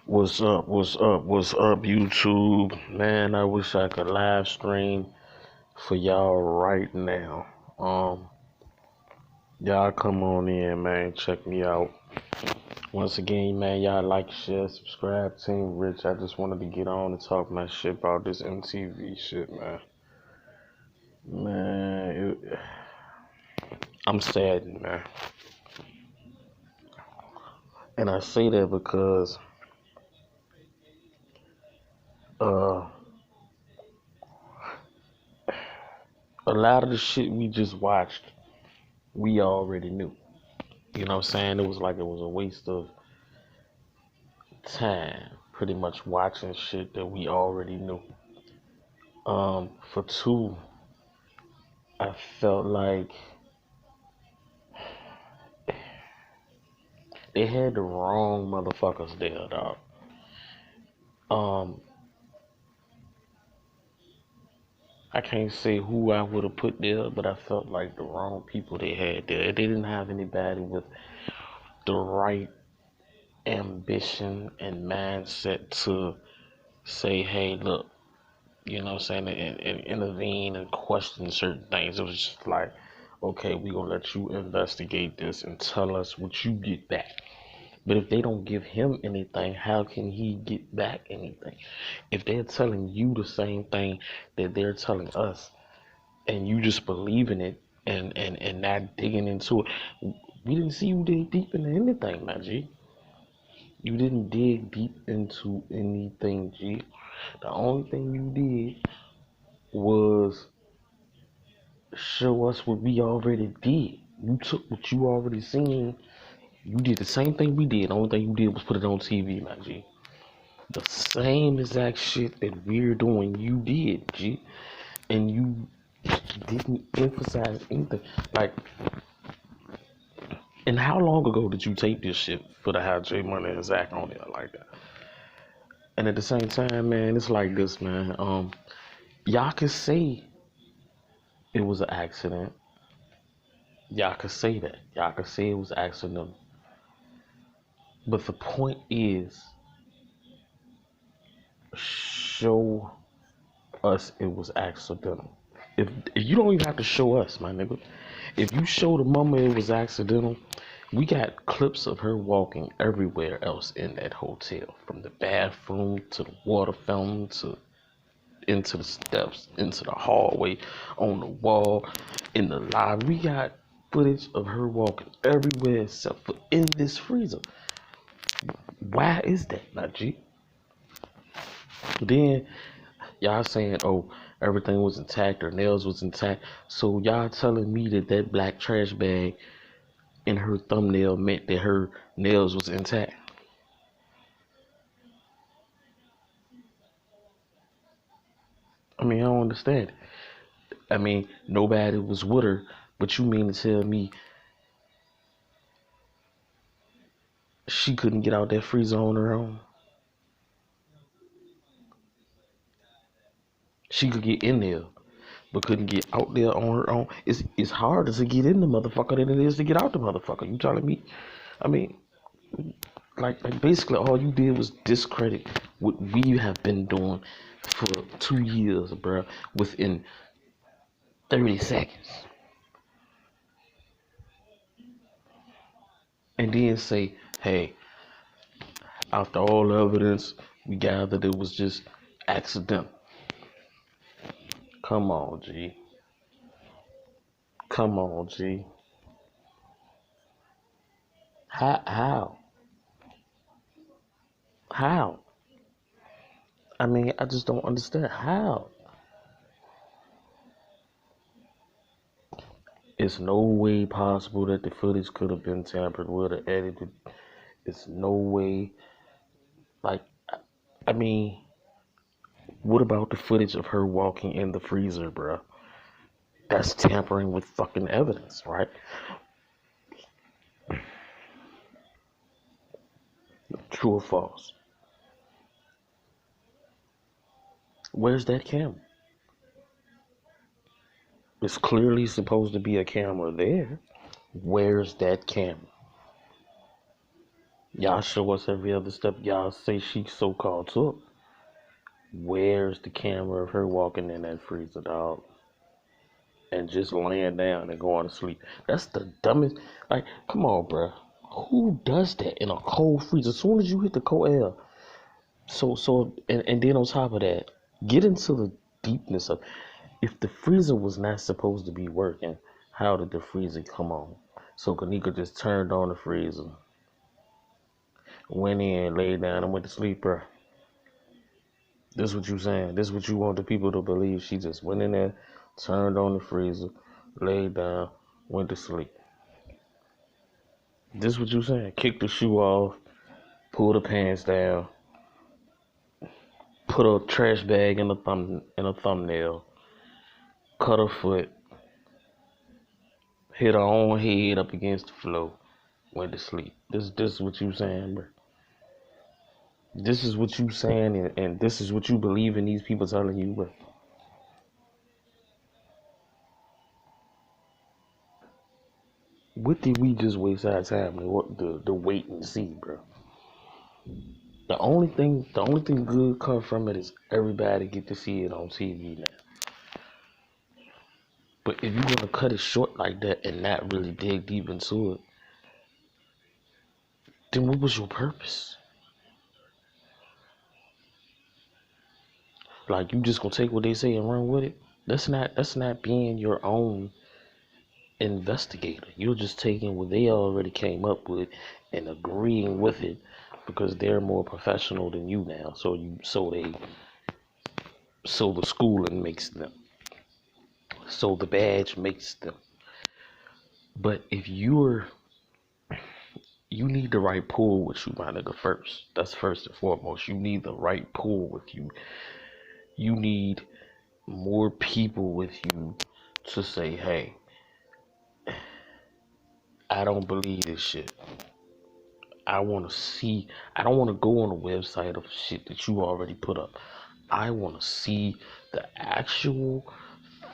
What's up? What's up? What's up, YouTube? Man, I wish I could live stream for y'all right now. Um, y'all come on in, man. Check me out. Once again, man, y'all like, share, subscribe. Team Rich. I just wanted to get on and talk my shit about this MTV shit, man. I'm saddened, man. And I say that because uh a lot of the shit we just watched, we already knew. You know what I'm saying? It was a waste of time pretty much watching shit that we already knew. For two, I felt like they had the wrong motherfuckers there, dog. Um, I can't say who I would have put there, but I felt like the wrong people they had there. They didn't have anybody with the right ambition and mindset to say, hey, look, you know what I'm saying, and intervene and question certain things. It was just like, okay, we gonna let you investigate this and tell us what you get back. But if they don't give him anything, how can he get back anything? If they're telling you the same thing that they're telling us, and you just believing it and not digging into it, we didn't see you dig deep into anything, my G. You didn't dig deep into anything, G. The only thing you did was show us what we already did. You took what you already seen. You did the same thing we did. The only thing you did was put it on TV, my G. The same exact shit that we're doing, you did, G. And you didn't emphasize anything. Like, and how long ago did you tape this shit for the How J Money and Zach on there like that? And at the same time, man, it's like this, man. Y'all can say it was an accident. Y'all could say that. Y'all could say it was accidental. But the point is, show us it was accidental. If you don't even have to show us, my nigga. If you show the mama it was accidental, we got clips of her walking everywhere else in that hotel, from the bathroom to the water fountain to into the steps, into the hallway, on the wall, in the lobby. We got footage of her walking everywhere except for in this freezer. Why is that, not G? Then y'all saying, oh, everything was intact, her nails was intact. So y'all telling me that that black trash bag in her thumbnail meant that her nails was intact? I mean, I don't understand. I mean, nobody was with her, but you mean to tell me she couldn't get out that freezer on her own? She could get in there, but couldn't get out there on her own. It's harder to get in the motherfucker than it is to get out the motherfucker. You telling me? I mean, like basically all you did was discredit what we have been doing for 2 years, bro, within 30 seconds. And then say, hey, after all the evidence we gathered, it was just accidental. Come on, G. Come on, G. How? How? I mean, I just don't understand how. It's no way possible that the footage could have been tampered with or edited. It's no way. Like, I mean, what about the footage of her walking in the freezer, bruh? That's tampering with fucking evidence, right? True or false? Where's that camera? It's clearly supposed to be a camera there. Where's that camera? Y'all show us every other step y'all say she so-called took. Where's the camera of her walking in that freezer, dog? And just laying down and going to sleep. That's the dumbest. Like, come on, bro. Who does that in a cold freezer? As soon as you hit the cold air. And then on top of that, get into the deepness of if the freezer was not supposed to be working, how did the freezer come on? So Kanika just turned on the freezer, went in, laid down, and went to sleep, bro. This what you saying? This what you want the people to believe? She just went in there, turned on the freezer, laid down, went to sleep. This what you saying? Kick the shoe off, pull the pants down, put a trash bag in a thumbnail, cut her foot, hit her own head up against the floor, went to sleep. This what you saying, bro? This is what you saying, and this is what you believe in these people telling you, bro. What did we just waste our time to wait and see, bro? The only thing good come from it is everybody get to see it on TV now. But if you're gonna cut it short like that and not really dig deep into it, then what was your purpose? Like you just gonna take what they say and run with it? That's not being your own investigator. You're just taking what they already came up with and agreeing with it because they're more professional than you now. So the schooling makes them. So the badge makes them. But if you need the right pool with you, my nigga, first. That's first and foremost. You need the right pool with you. You need more people with you to say, hey, I don't believe this shit. I want to see. I don't want to go on a website of shit that you already put up. I want to see the actual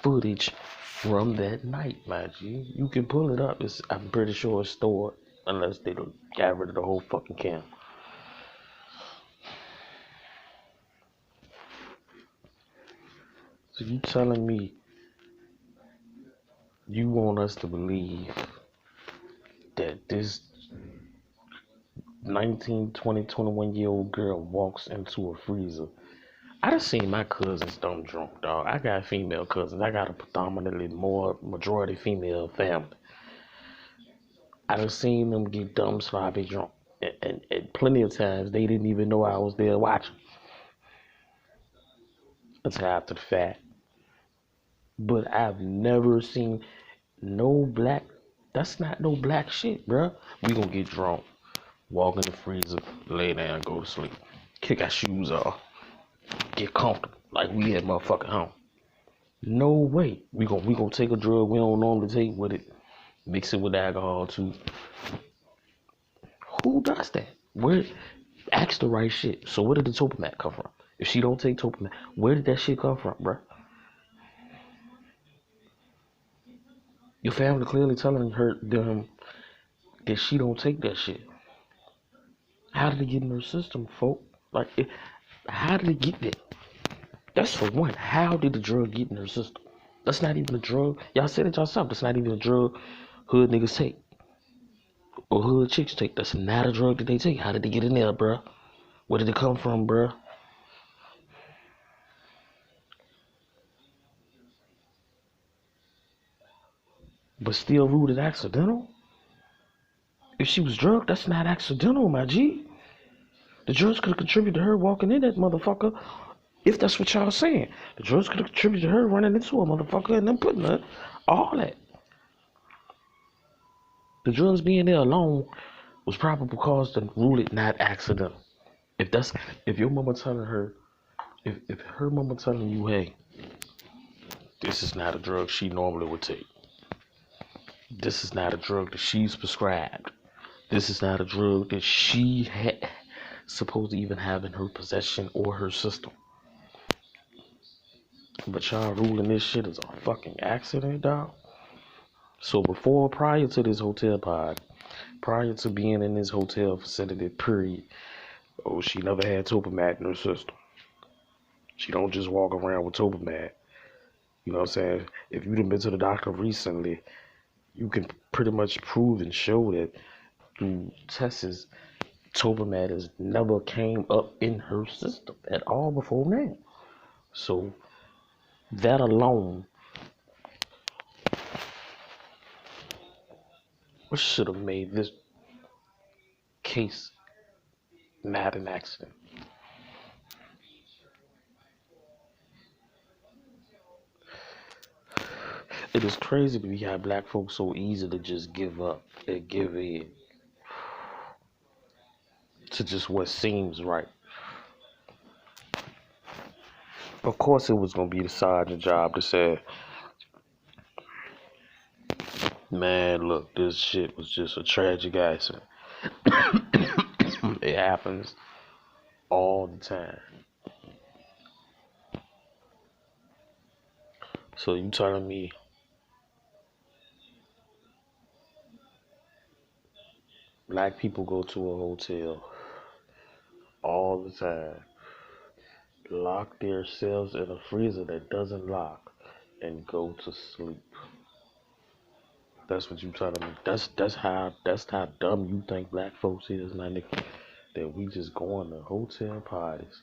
footage from that night, my G. You can pull it up. I'm pretty sure it's stored unless they got rid of the whole fucking camera. So you telling me you want us to believe that this 19, 20, 21-year-old girl walks into a freezer? I done seen my cousins dumb drunk, dog. I got female cousins. I got a predominantly majority female family. I done seen them get dumb sloppy drunk. And plenty of times they didn't even know I was there watching. Until after the fact. But I've never seen no black. That's not no black shit, bruh. We gonna get drunk, walk in the freezer, lay down, go to sleep, kick our shoes off, get comfortable like we at motherfucking home. No way. We gonna take a drug we don't normally take with it, mix it with alcohol too. Who does that? Where? Ask the right shit. So where did the Topomat come from? If she don't take Topomat, where did that shit come from, bruh? Your family clearly telling them that she don't take that shit. How did it get in her system, folk? How did it get there? That's for one. How did the drug get in her system? That's not even a drug. Y'all said it yourself. That's not even a drug hood niggas take or hood chicks take. That's not a drug that they take. How did they get in there, bruh? Where did it come from, bruh? But still ruled it accidental? If she was drugged, that's not accidental, my G. The drugs could have contributed to her walking in that motherfucker. If that's what y'all saying, the drugs could have contributed to her running into a motherfucker and then putting her, all that. The drugs being there alone was probable cause to rule it not accidental. If your mama telling her, if her mama telling you, hey, this is not a drug she normally would take. This is not a drug that she's prescribed. This is not a drug that she supposed to even have in her possession or her system. But y'all ruling this shit as a fucking accident, dog. So prior to this hotel pod, Prior to being in this hotel vicinity, period. Oh, she never had Topomat in her system. She don't just walk around with Topomat. You know what I'm saying? If you've been to the doctor recently, you can pretty much prove and show that through tests, Topomat has never came up in her system at all before now. So that alone, what should have made this case not an accident? It is crazy to be how black folks so easy to just give up and give in to just what seems right. Of course, it was gonna be the sergeant job to say, "Man, look, this shit was just a tragic accident. It happens all the time." So you telling me black people go to a hotel all the time, lock themselves in a freezer that doesn't lock, and go to sleep? That's what you telling me. That's how dumb you think black folks is, my nigga. That we just going to hotel parties,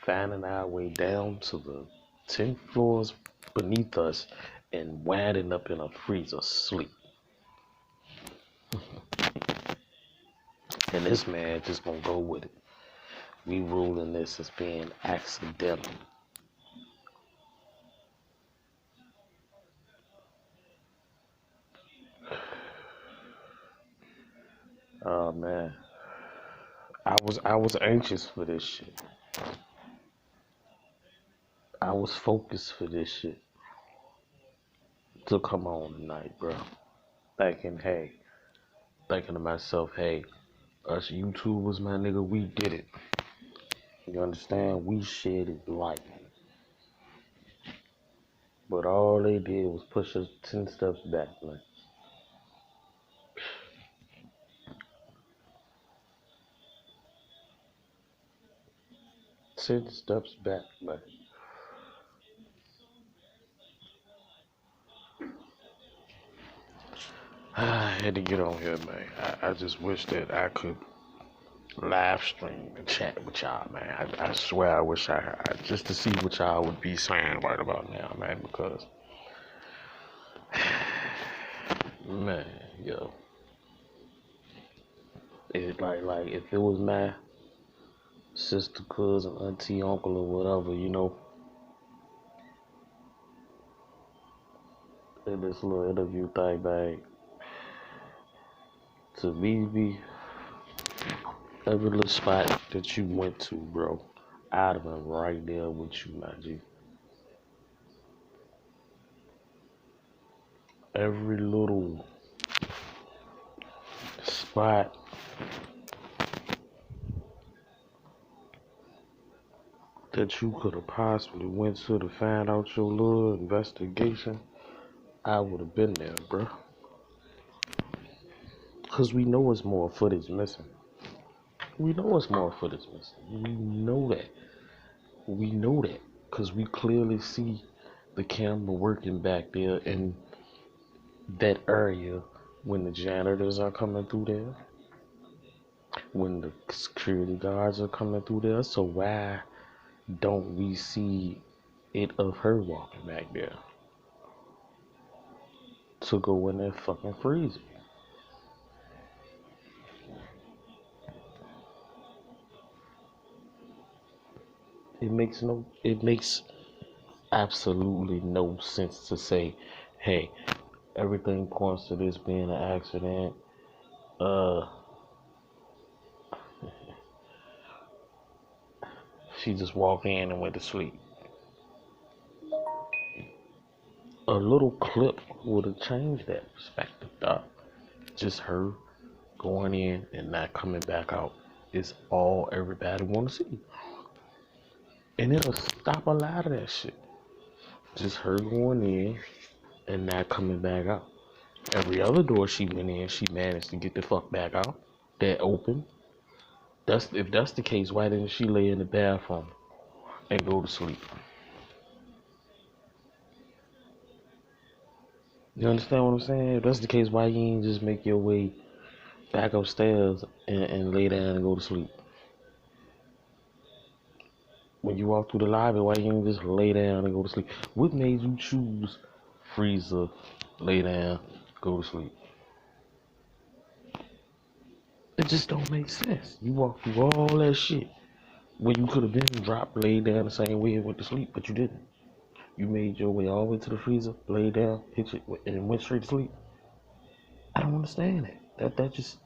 finding our way down to the 10 floors beneath us, and winding up in a freezer sleep. And this man just gonna go with it. We ruling this as being accidental. Oh man, I was anxious for this shit. I was focused for this shit to come on tonight, bro. Thinking to myself, hey, us YouTubers, my nigga, we did it. You understand? We shedded light. But all they did was push us 10 steps back, man. 10 steps back, man. I had to get on here, man. I just wish that I could live stream and chat with y'all, man. I swear I wish just to see what y'all would be saying right about now, man, because, man, yo, it like if it was my sister, cousin, auntie, uncle, or whatever, in this little interview thing, man, to me, every little spot that you went to, bro, I'd have been right there with you, my G. Every little spot that you could have possibly went to find out your little investigation, I would have been there, bro. Cause we know it's more footage missing. We know it's more footage missing. We know that. We know that. Cause we clearly see the camera working back there in that area when the janitors are coming through there, when the security guards are coming through there. So why don't we see it of her walking back there to go in that fucking freezer? It makes absolutely no sense to say, hey, everything points to this being an accident. Uh, she just walked in and went to sleep. A little clip would have changed that perspective, dog. Just her going in and not coming back out is all everybody want to see. And it'll stop a lot of that shit. Just her going in and not coming back out. Every other door she went in, she managed to get the fuck back out. That open. If that's the case, why didn't she lay in the bathroom and go to sleep? You understand what I'm saying? If that's the case, why you ain't just make your way back upstairs and lay down and go to sleep? When you walk through the lobby, why you ain't just lay down and go to sleep? What made you choose freezer, lay down, go to sleep? It just don't make sense. You walk through all that shit when you could have been dropped, laid down the same way and went to sleep, but you didn't. You made your way all the way to the freezer, laid down, hit it, and went straight to sleep. I don't understand that. That just,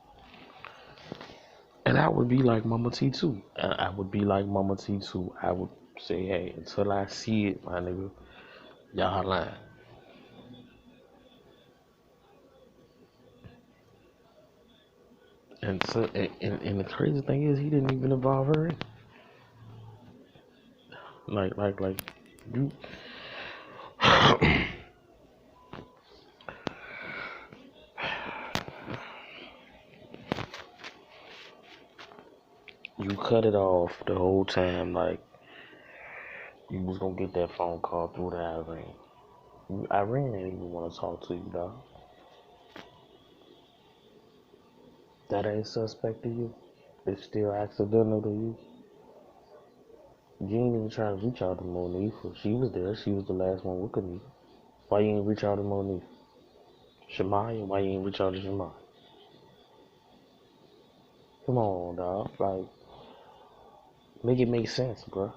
and I would be like Mama T too. I would be like Mama T too. I would say, hey, until I see it, my nigga, y'all lying. And so, and the crazy thing is, he didn't even involve her in. Like you, you cut it off the whole time. Like you was gonna get that phone call through the Irene. Irene didn't even want to talk to you, dog. That ain't suspect to you. It's still accidental to you. You ain't even try to reach out to Monique. She was there. She was the last one with me. Why you ain't reach out to Monique? Shemaya, why you ain't reach out to Shemaya? Come on, dog. Like, make it make sense, bro.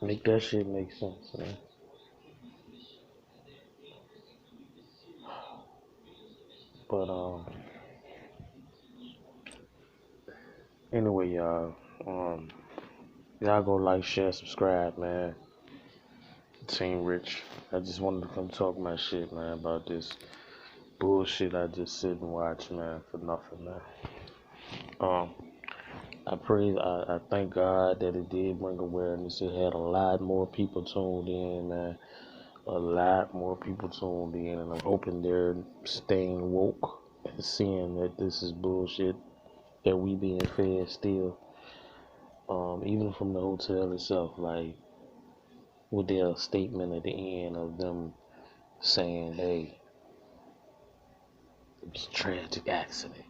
Make that shit make sense, man. But anyway, y'all go like, share, subscribe, man. Team Rich. I just wanted to come talk my shit, man, about this bullshit I just sit and watch, man, for nothing, man. Um, I thank God that it did bring awareness. It had a lot more people tuned in, man. A lot more people tuned in, and I'm hoping they're staying woke and seeing that this is bullshit that we being fed still. Even from the hotel itself, like with their statement at the end of them saying, "Hey, it was a tragic accident."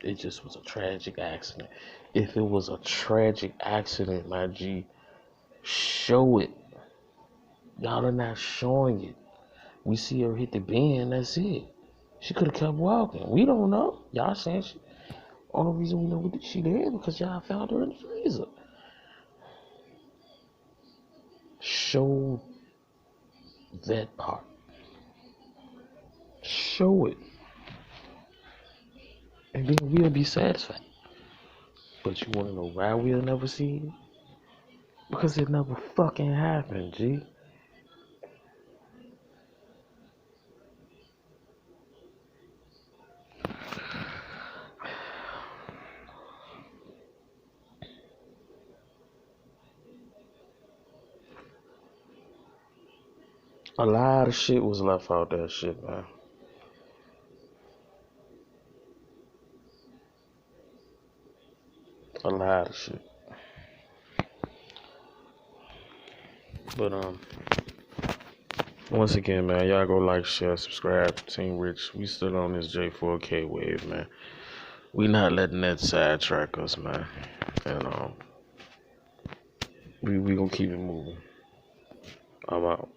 It just was a tragic accident. If it was a tragic accident, my G, show it. Y'all are not showing it. We see her hit the bend, that's it. She could have kept walking. We don't know. Y'all saying she, only reason we know what she did because y'all found her in the freezer. Show that part. Show it. And then we'll be satisfied. But you wanna know why we'll never see it? Because it never fucking happened, G. A lot of shit was left out that shit, man. A lot of shit. But once again, man, y'all go like, share, subscribe, Team Rich. We still on this J4K wave, man. We not letting that sidetrack us, man. And we gonna keep it moving. I'm out.